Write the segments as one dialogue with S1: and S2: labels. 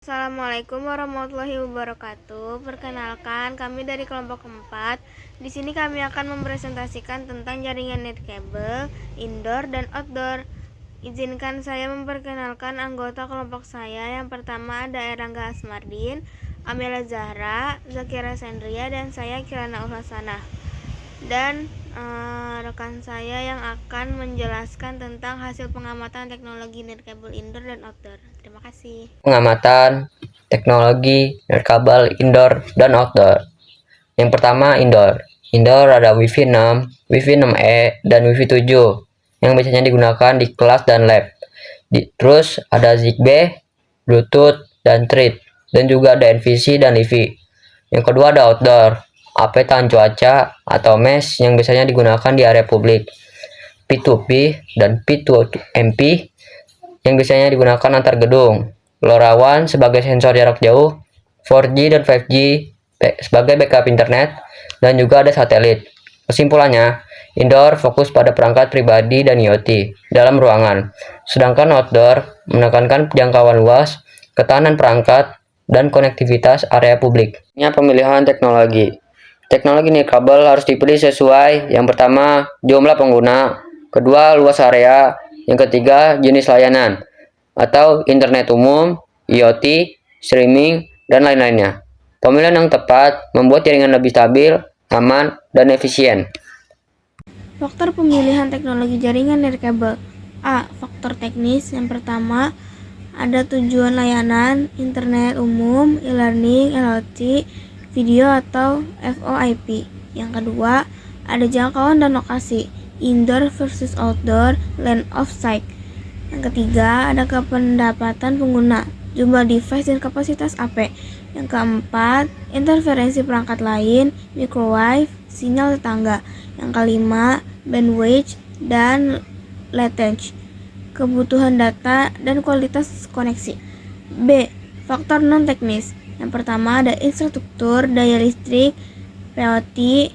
S1: Assalamualaikum warahmatullahi wabarakatuh. Perkenalkan, kami dari kelompok 4. Di sini kami akan mempresentasikan tentang jaringan nirkabel indoor dan outdoor. Izinkan saya memperkenalkan anggota kelompok saya. Yang pertama ada Erangga Asmardin, Amela Zahra, Zakira Sendria, dan saya Kirana Ulhasana. Dan rekan saya yang akan menjelaskan tentang hasil pengamatan teknologi nirkabel indoor dan outdoor. Terima kasih.
S2: Pengamatan teknologi nirkabel indoor dan outdoor. Yang pertama indoor. Indoor ada Wi-Fi 6, Wi-Fi 6E, dan Wi-Fi 7 yang biasanya digunakan di kelas dan lab. Terus ada Zigbee, Bluetooth, dan Thread, dan juga ada NVC dan LiFi. Yang kedua ada outdoor, AP tahan cuaca atau mesh yang biasanya digunakan di area publik. P2P dan P2MP yang biasanya digunakan antar gedung. LoRaWAN sebagai sensor jarak jauh, 4G dan 5G sebagai backup internet, dan juga ada satelit. Kesimpulannya, indoor fokus pada perangkat pribadi dan IoT dalam ruangan, sedangkan outdoor menekankan jangkauan luas, ketahanan perangkat, dan konektivitas area publik. Ini pemilihan teknologi. Teknologi nirkabel harus dipilih sesuai yang pertama, jumlah pengguna, kedua, luas area, yang ketiga, jenis layanan atau internet umum, IoT, streaming, dan lain-lainnya. Pemilihan yang tepat membuat jaringan lebih stabil, aman, dan efisien.
S1: Faktor pemilihan teknologi jaringan nirkabel. A. Faktor teknis. Yang pertama, ada tujuan layanan, internet umum, e-learning, IoT, video atau VoIP. Yang kedua, ada jangkauan dan lokasi, indoor versus outdoor, land of sight. Yang ketiga, ada kependapatan pengguna, jumlah device dan kapasitas AP. Yang keempat, interferensi perangkat lain, microwave, sinyal tetangga. Yang kelima, bandwidth dan latency, kebutuhan data dan kualitas koneksi. B. Faktor non teknis. Yang pertama ada infrastruktur, daya listrik, POI,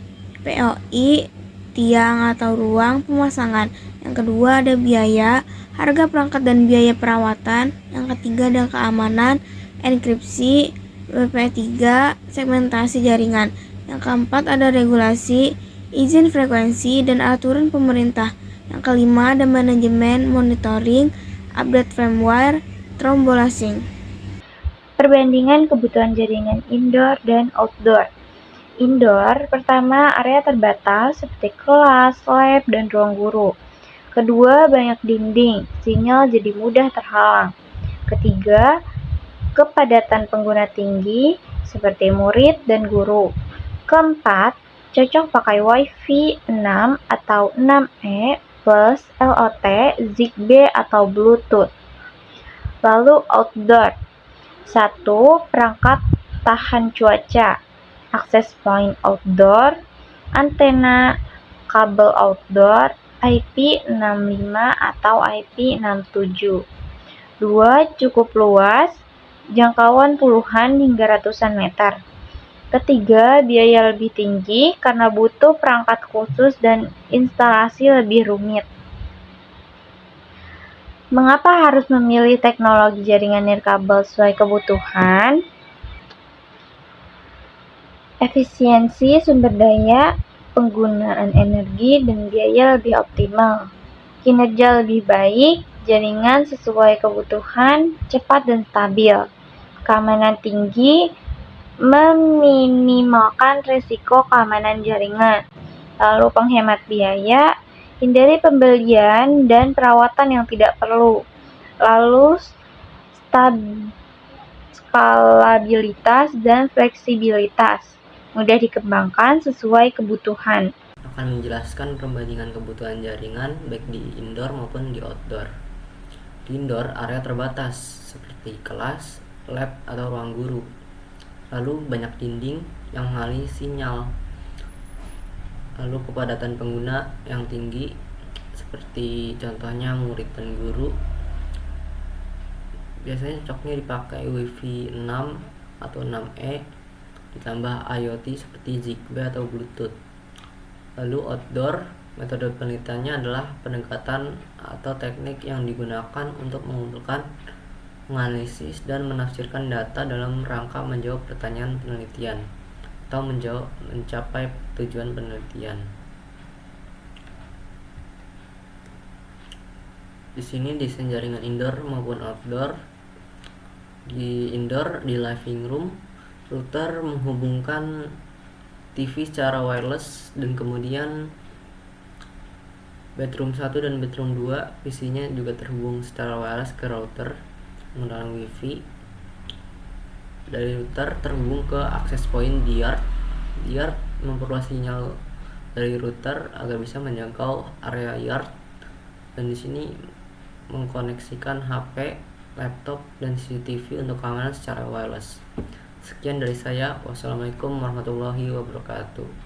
S1: tiang atau ruang pemasangan. Yang kedua ada biaya, harga perangkat dan biaya perawatan. Yang ketiga ada keamanan, enkripsi, WP3, segmentasi jaringan. Yang keempat ada regulasi, izin frekuensi dan aturan pemerintah. Yang kelima ada manajemen, monitoring, update firmware, troubleshooting.
S3: Perbandingan kebutuhan jaringan indoor dan outdoor. Indoor, pertama area terbatas seperti kelas, lab, dan ruang guru. Kedua, banyak dinding, sinyal jadi mudah terhalang. Ketiga, kepadatan pengguna tinggi seperti murid dan guru. Keempat, cocok pakai Wi-Fi 6 atau 6E plus LOT, Zigbee atau Bluetooth. Lalu outdoor. 1. Perangkat tahan cuaca, access point outdoor, antena kabel outdoor, IP65 atau IP67. 2. Cukup luas, jangkauan puluhan hingga ratusan meter. Ketiga, biaya lebih tinggi karena butuh perangkat khusus dan instalasi lebih rumit. Mengapa harus memilih teknologi jaringan nirkabel sesuai kebutuhan? Efisiensi sumber daya, penggunaan energi, dan biaya lebih optimal. Kinerja lebih baik, jaringan sesuai kebutuhan, cepat dan stabil. Keamanan tinggi, meminimalkan risiko keamanan jaringan. Lalu penghemat biaya, hindari pembelian dan perawatan yang tidak perlu. Lalu skalabilitas dan fleksibilitas, mudah dikembangkan sesuai kebutuhan.
S2: Akan menjelaskan perbandingan kebutuhan jaringan baik di indoor maupun di outdoor. Di indoor, area terbatas seperti kelas, lab, atau ruang guru. Lalu banyak dinding yang menghalangi sinyal. Lalu kepadatan pengguna yang tinggi seperti contohnya murid dan guru. Biasanya cocoknya dipakai Wi-Fi 6 atau 6E ditambah IoT seperti Zigbee atau Bluetooth. Lalu outdoor, metode penelitiannya adalah pendekatan atau teknik yang digunakan untuk mengumpulkan
S4: menganalisis dan menafsirkan data dalam rangka menjawab pertanyaan penelitian atau mencapai tujuan penelitian. Di sini desain jaringan indoor maupun outdoor. Di indoor, di living room, router menghubungkan TV secara wireless, dan kemudian bedroom 1 dan bedroom 2 PC-nya juga terhubung secara wireless ke router menggunakan wifi. Dari router terhubung ke access point di yard. Yard memperluas sinyal dari router agar bisa menjangkau area yard, dan di sini mengkoneksikan HP, laptop, dan CCTV untuk keamanan secara wireless. Sekian dari saya. Wassalamualaikum warahmatullahi wabarakatuh.